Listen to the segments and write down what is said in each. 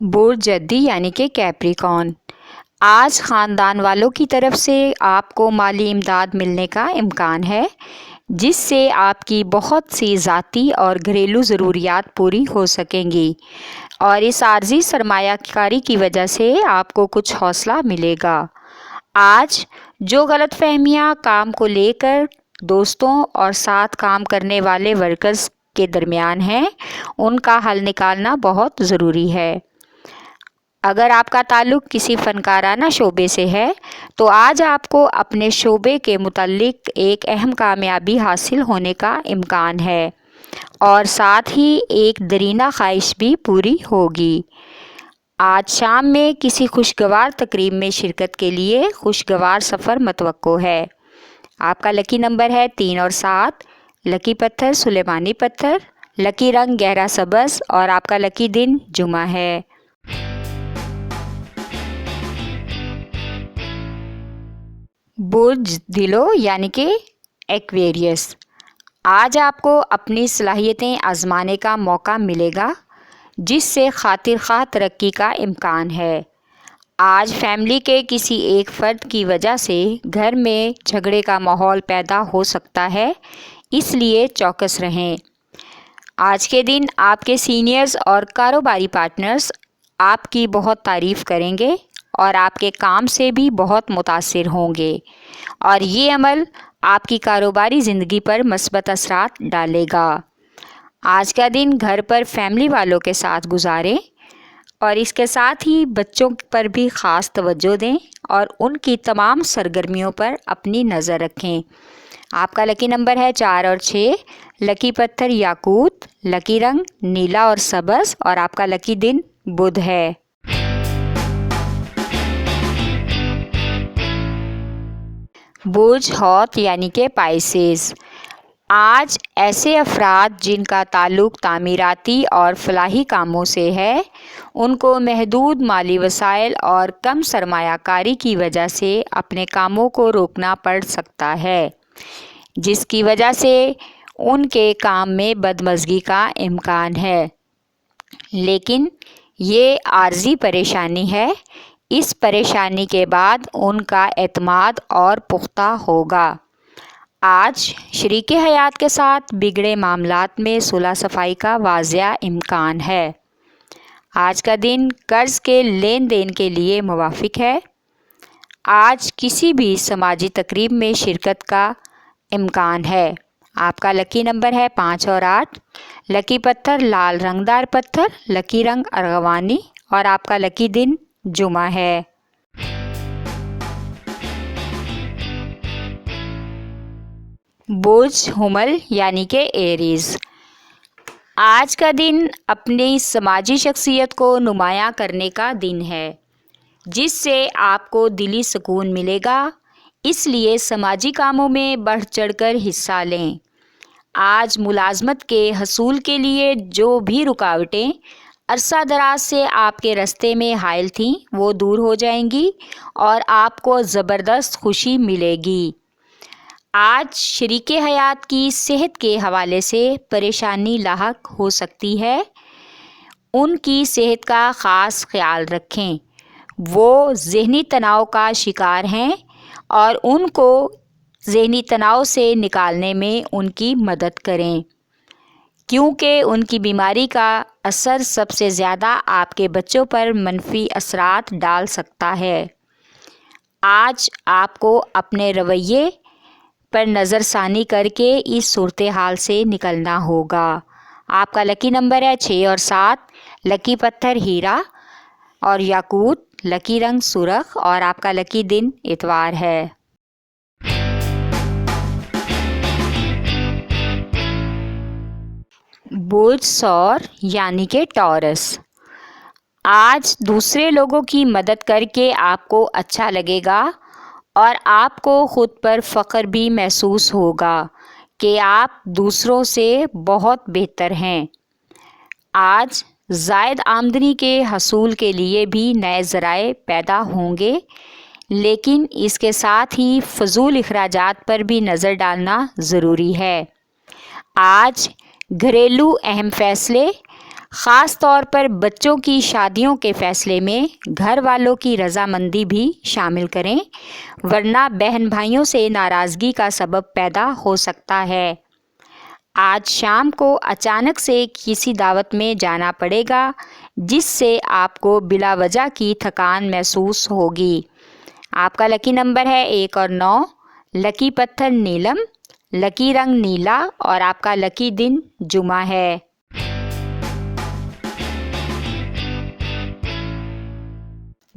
برج جدی یعنی کہ کیپریکارن، آج خاندان والوں کی طرف سے آپ کو مالی امداد ملنے کا امکان ہے، جس سے آپ کی بہت سی ذاتی اور گھریلو ضروریات پوری ہو سکیں گی، اور اس عارضی سرمایہ کاری کی وجہ سے آپ کو کچھ حوصلہ ملے گا۔ آج جو غلط فہمیاں کام کو لے کر دوستوں اور ساتھ کام کرنے والے ورکرز کے درمیان ہیں، ان کا حل نکالنا بہت ضروری ہے۔ اگر آپ کا تعلق کسی فنکارانہ شعبے سے ہے تو آج آپ کو اپنے شعبے کے متعلق ایک اہم کامیابی حاصل ہونے کا امکان ہے، اور ساتھ ہی ایک دیرینہ خواہش بھی پوری ہوگی۔ آج شام میں کسی خوشگوار تقریب میں شرکت کے لیے خوشگوار سفر متوقع ہے۔ آپ کا لکی نمبر ہے 3 اور 7، لکی پتھر سلیمانی پتھر، لکی رنگ گہرا سبز، اور آپ کا لکی دن جمعہ ہے۔ برج دلو یعنی کہ ایکویریس، آج آپ کو اپنی صلاحیتیں آزمانے کا موقع ملے گا، جس سے خاطر خواہ ترقی کا امکان ہے۔ آج فیملی کے کسی ایک فرد کی وجہ سے گھر میں جھگڑے کا ماحول پیدا ہو سکتا ہے، اس لیے چوکس رہیں۔ آج کے دن آپ کے سینئرز اور کاروباری پارٹنرز آپ کی بہت تعریف کریں گے اور آپ کے کام سے بھی بہت متاثر ہوں گے، اور یہ عمل آپ کی کاروباری زندگی پر مثبت اثرات ڈالے گا۔ آج کا دن گھر پر فیملی والوں کے ساتھ گزاریں، اور اس کے ساتھ ہی بچوں پر بھی خاص توجہ دیں اور ان کی تمام سرگرمیوں پر اپنی نظر رکھیں۔ آپ کا لکی نمبر ہے 4 اور 6، لکی پتھر یاقوت، لکی رنگ نیلا اور سبز، اور آپ کا لکی دن بدھ ہے۔ برج حوت یعنی کہ پائسیز، آج ایسے افراد جن کا تعلق تعمیراتی اور فلاحی کاموں سے ہے، ان کو محدود مالی وسائل اور کم سرمایہ کاری کی وجہ سے اپنے کاموں کو روکنا پڑ سکتا ہے، جس کی وجہ سے ان کے کام میں بدمزگی کا امکان ہے۔ لیکن یہ عارضی پریشانی ہے، اس پریشانی کے بعد ان کا اعتماد اور پختہ ہوگا۔ آج شریک حیات کے ساتھ بگڑے معاملات میں صلح صفائی کا واضح امکان ہے۔ آج کا دن قرض کے لین دین کے لیے موافق ہے۔ آج کسی بھی سماجی تقریب میں شرکت کا امکان ہے۔ آپ کا لکی نمبر ہے 5 اور 8، لکی پتھر لال رنگدار پتھر، لکی رنگ ارغوانی، اور آپ کا لکی دن جمعہ ہے۔ برج حمل یعنی کہ ایریز، آج کا دن اپنی سماجی شخصیت کو نمایاں کرنے کا دن ہے، جس سے آپ کو دلی سکون ملے گا، اس لیے سماجی کاموں میں بڑھ چڑھ کر حصہ لیں۔ آج ملازمت کے حصول کے لیے جو بھی رکاوٹیں عرصہ دراز سے آپ کے راستے میں حائل تھیں، وہ دور ہو جائیں گی اور آپ کو زبردست خوشی ملے گی۔ آج شریک حیات کی صحت کے حوالے سے پریشانی لاحق ہو سکتی ہے، ان کی صحت کا خاص خیال رکھیں۔ وہ ذہنی تناؤ کا شکار ہیں، اور ان کو ذہنی تناؤ سے نکالنے میں ان کی مدد کریں، کیونکہ ان کی بیماری کا اثر سب سے زیادہ آپ کے بچوں پر منفی اثرات ڈال سکتا ہے۔ آج آپ کو اپنے رویے پر نظر ثانی کر کے اس صورتحال سے نکلنا ہوگا۔ آپ کا لکی نمبر ہے 6 اور 7، لکی پتھر ہیرا اور یاقوت، لکی رنگ سرخ، اور آپ کا لکی دن اتوار ہے۔ برج ثور یعنی کہ ٹورس، آج دوسرے لوگوں کی مدد کر کے آپ کو اچھا لگے گا، اور آپ کو خود پر فخر بھی محسوس ہوگا کہ آپ دوسروں سے بہت بہتر ہیں۔ آج زائد آمدنی کے حصول کے لیے بھی نئے ذرائع پیدا ہوں گے، لیکن اس کے ساتھ ہی فضول اخراجات پر بھی نظر ڈالنا ضروری ہے۔ آج گھریلو اہم فیصلے خاص طور پر بچوں کی شادیوں کے فیصلے میں گھر والوں کی رضامندی بھی شامل کریں، ورنہ بہن بھائیوں سے ناراضگی کا سبب پیدا ہو سکتا ہے۔ آج شام کو اچانک سے کسی دعوت میں جانا پڑے گا، جس سے آپ کو بلا وجہ کی تھکان محسوس ہوگی۔ آپ کا لکی نمبر ہے 1 اور 9، لکی پتھر نیلم، لکی رنگ نیلا اور آپ کا لکی دن جمعہ ہے۔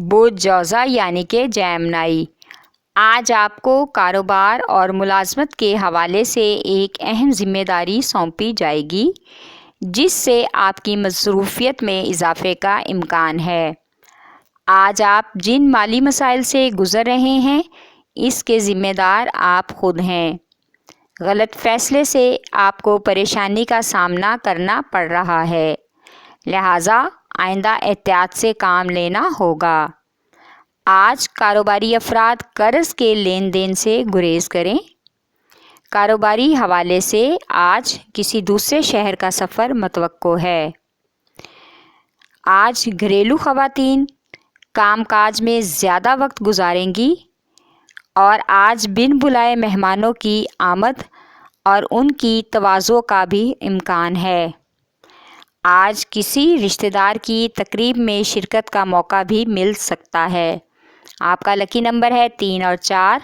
برج جوزا یعنی کہ جیمنائی، آج آپ کو کاروبار اور ملازمت کے حوالے سے ایک اہم ذمہ داری سونپی جائے گی، جس سے آپ کی مصروفیت میں اضافے کا امکان ہے۔ آج آپ جن مالی مسائل سے گزر رہے ہیں، اس کے ذمہ دار آپ خود ہیں۔ غلط فیصلے سے آپ کو پریشانی کا سامنا کرنا پڑ رہا ہے، لہٰذا آئندہ احتیاط سے کام لینا ہوگا۔ آج کاروباری افراد قرض کے لین دین سے گریز کریں۔ کاروباری حوالے سے آج کسی دوسرے شہر کا سفر متوقع ہے۔ آج گھریلو خواتین کام کاج میں زیادہ وقت گزاریں گی اور آج بن بلائے مہمانوں کی آمد اور ان کی تواضع کا بھی امکان ہے۔ آج کسی رشتہ دار کی تقریب میں شرکت کا موقع بھی مل سکتا ہے۔ آپ کا لکی نمبر ہے 3 اور 4،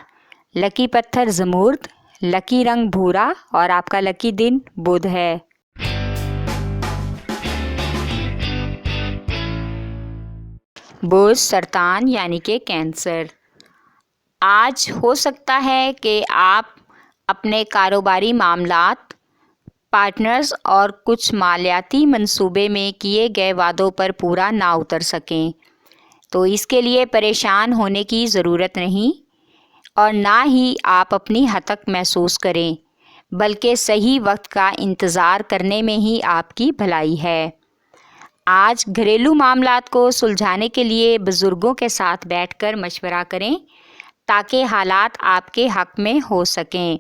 لکی پتھر زمرد، لکی رنگ بھورا اور آپ کا لکی دن بدھ ہے۔ برج سرطان یعنی کہ کینسر، آج ہو سکتا ہے کہ آپ اپنے کاروباری معاملات، پارٹنرز اور کچھ مالیاتی منصوبے میں کیے گئے وعدوں پر پورا نہ اتر سکیں، تو اس کے لیے پریشان ہونے کی ضرورت نہیں اور نہ ہی آپ اپنی ہتک محسوس کریں، بلکہ صحیح وقت کا انتظار کرنے میں ہی آپ کی بھلائی ہے۔ آج گھریلو معاملات کو سلجھانے کے لیے بزرگوں کے ساتھ بیٹھ کر مشورہ کریں تاکہ حالات آپ کے حق میں ہو سکیں۔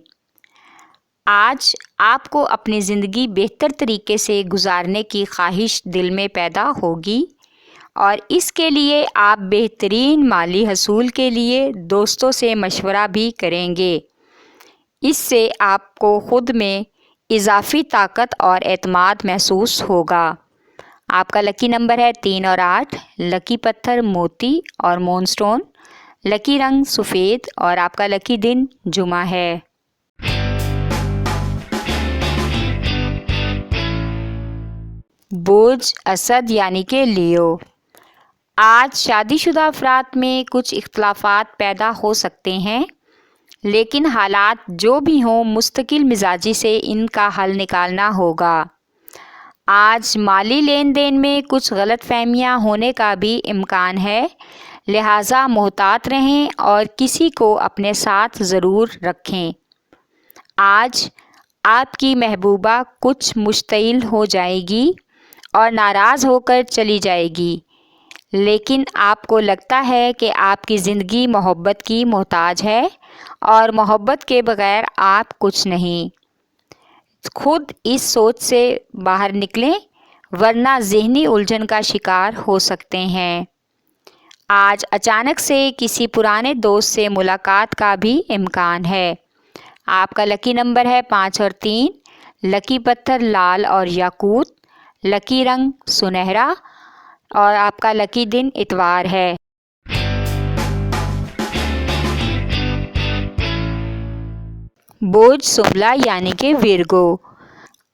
آج آپ کو اپنی زندگی بہتر طریقے سے گزارنے کی خواہش دل میں پیدا ہوگی اور اس کے لیے آپ بہترین مالی حصول کے لیے دوستوں سے مشورہ بھی کریں گے۔ اس سے آپ کو خود میں اضافی طاقت اور اعتماد محسوس ہوگا۔ آپ کا لکی نمبر ہے 3 اور 8، لکی پتھر موتی اور مون سٹون، لکی رنگ سفید اور آپ کا لکی دن جمعہ ہے۔ برج اسد یعنی کہ لیو، آج شادی شدہ افراد میں کچھ اختلافات پیدا ہو سکتے ہیں، لیکن حالات جو بھی ہوں مستقل مزاجی سے ان کا حل نکالنا ہوگا۔ آج مالی لین دین میں کچھ غلط فہمیاں ہونے کا بھی امکان ہے، لہٰذا محتاط رہیں اور کسی کو اپنے ساتھ ضرور رکھیں۔ آج آپ کی محبوبہ کچھ مشتعل ہو جائے گی اور ناراض ہو کر چلی جائے گی، لیکن آپ کو لگتا ہے کہ آپ کی زندگی محبت کی محتاج ہے اور محبت کے بغیر آپ کچھ نہیں۔ خود اس سوچ سے باہر نکلیں ورنہ ذہنی الجھن کا شکار ہو سکتے ہیں۔ آج اچانک سے کسی پرانے دوست سے ملاقات کا بھی امکان ہے۔ آپ کا لکی نمبر ہے 5 اور 3، لکی پتھر لال اور یاقوت، لکی رنگ سنہرا اور آپ کا لکی دن اتوار ہے۔ برج شملہ یعنی کہ ورگو،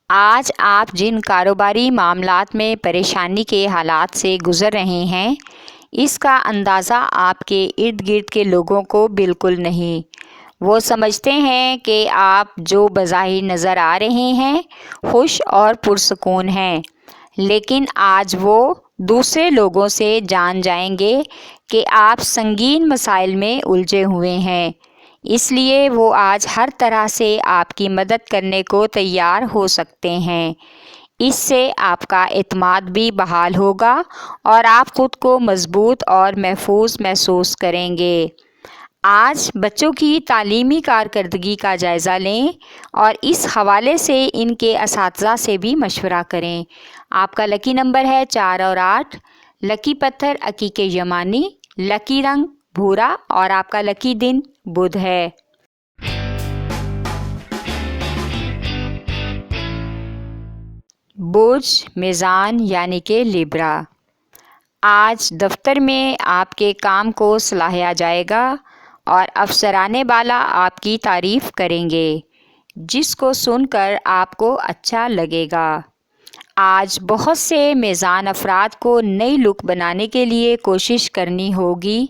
آج آپ جن کاروباری معاملات میں پریشانی کے حالات سے گزر رہے ہیں، اس کا اندازہ آپ کے ارد گرد کے لوگوں کو بالکل نہیں۔ وہ سمجھتے ہیں کہ آپ جو بظاہر نظر آ رہے ہیں خوش اور پرسکون ہیں، لیکن آج وہ دوسرے لوگوں سے جان جائیں گے کہ آپ سنگین مسائل میں الجھے ہوئے ہیں، اس لیے وہ آج ہر طرح سے آپ کی مدد کرنے کو تیار ہو سکتے ہیں۔ اس سے آپ کا اعتماد بھی بحال ہوگا اور آپ خود کو مضبوط اور محفوظ محسوس کریں گے۔ آج بچوں کی تعلیمی کارکردگی کا جائزہ لیں اور اس حوالے سے ان کے اساتذہ سے بھی مشورہ کریں۔ آپ کا لکی نمبر ہے 4 اور 8، لکی پتھر عقیق یمانی، لکی رنگ بھورا اور آپ کا لکی دن بدھ ہے۔ برج میزان یعنی کہ لیبرا، آج دفتر میں آپ کے کام کو سراہا جائے گا اور افسران بالا آپ کی تعریف کریں گے، جس کو سن کر آپ کو اچھا لگے گا۔ آج بہت سے میزان افراد کو نئی لک بنانے کے لیے کوشش کرنی ہوگی،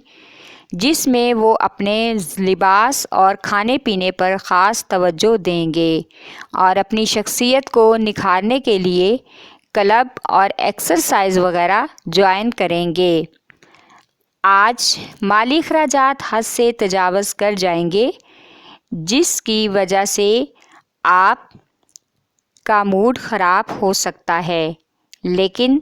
جس میں وہ اپنے لباس اور کھانے پینے پر خاص توجہ دیں گے اور اپنی شخصیت کو نکھارنے کے لیے کلب اور ایکسرسائز وغیرہ جوائن کریں گے۔ آج مالی اخراجات حد سے تجاوز کر جائیں گے، جس کی وجہ سے آپ کا موڈ خراب ہو سکتا ہے، لیکن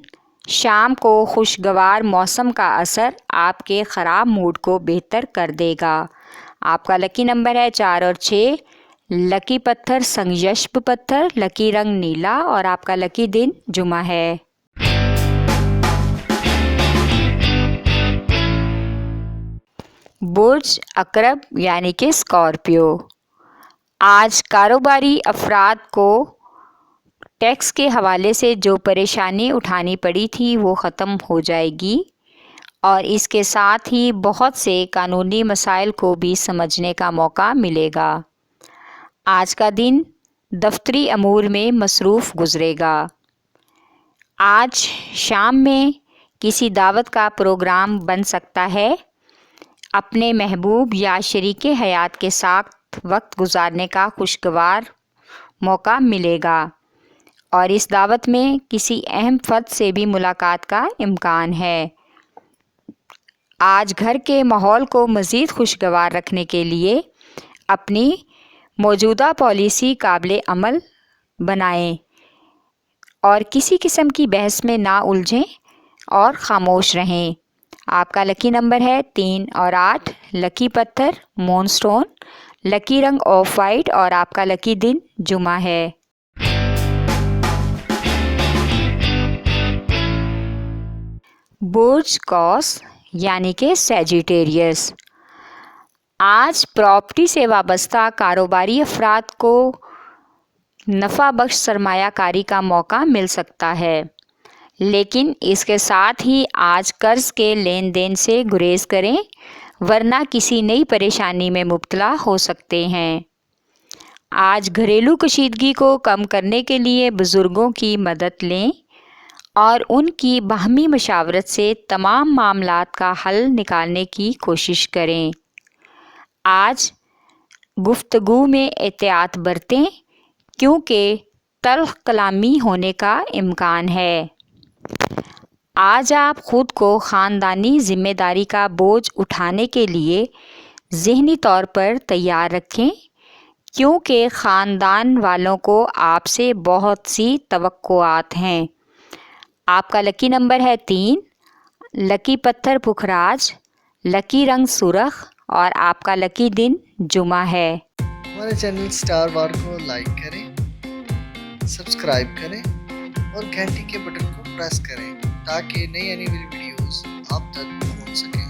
شام کو خوشگوار موسم کا اثر آپ کے خراب موڈ کو بہتر کر دے گا۔ آپ کا لکی نمبر ہے 4 اور 6، لکی پتھر سنگیشپ پتھر، لکی رنگ نیلا اور آپ کا لکی دن جمعہ ہے۔ برج عقرب یعنی کہ اسکارپیو، آج کاروباری افراد کو ٹیکس کے حوالے سے جو پریشانی اٹھانی پڑی تھی وہ ختم ہو جائے گی اور اس کے ساتھ ہی بہت سے قانونی مسائل کو بھی سمجھنے کا موقع ملے گا۔ آج کا دن دفتری امور میں مصروف گزرے گا۔ آج شام میں کسی دعوت کا پروگرام بن سکتا ہے۔ اپنے محبوب یا شریک حیات کے ساتھ وقت گزارنے کا خوشگوار موقع ملے گا اور اس دعوت میں کسی اہم فرد سے بھی ملاقات کا امکان ہے۔ آج گھر کے ماحول کو مزید خوشگوار رکھنے کے لیے اپنی موجودہ پالیسی قابل عمل بنائیں اور کسی قسم کی بحث میں نہ الجھیں اور خاموش رہیں۔ آپ کا لکی نمبر ہے 3 اور 8، لکی پتھر مون سٹون، لکی رنگ آف وائٹ اور آپ کا لکی دن جمعہ ہے۔ برج قوس یعنی کہ سیجیٹیریس، آج پراپرٹی سے وابستہ کاروباری افراد کو نفع بخش سرمایہ کاری کا موقع مل سکتا ہے، لیکن اس کے ساتھ ہی آج قرض کے لین دین سے گریز کریں ورنہ کسی نئی پریشانی میں مبتلا ہو سکتے ہیں۔ آج گھریلو کشیدگی کو کم کرنے کے لیے بزرگوں کی مدد لیں اور ان کی باہمی مشاورت سے تمام معاملات کا حل نکالنے کی کوشش کریں۔ آج گفتگو میں احتیاط برتیں کیونکہ تلخ کلامی ہونے کا امکان ہے۔ آج آپ خود کو خاندانی ذمہ داری کا بوجھ اٹھانے کے لیے ذہنی طور پر تیار رکھیں کیونکہ خاندان والوں کو آپ سے بہت سی توقعات ہیں۔ آپ کا لکی نمبر ہے 3، لکی پتھر پکھراج، لکی رنگ سرخ اور آپ کا لکی دن جمعہ ہے۔ ہمارے چینل سٹار وار کو لائک کریں، سبسکرائب کریں اور گھنٹی کے بٹن کو پریس کریں تاکہ نئی آنے والی ویڈیوز آپ تک پہنچ سکیں۔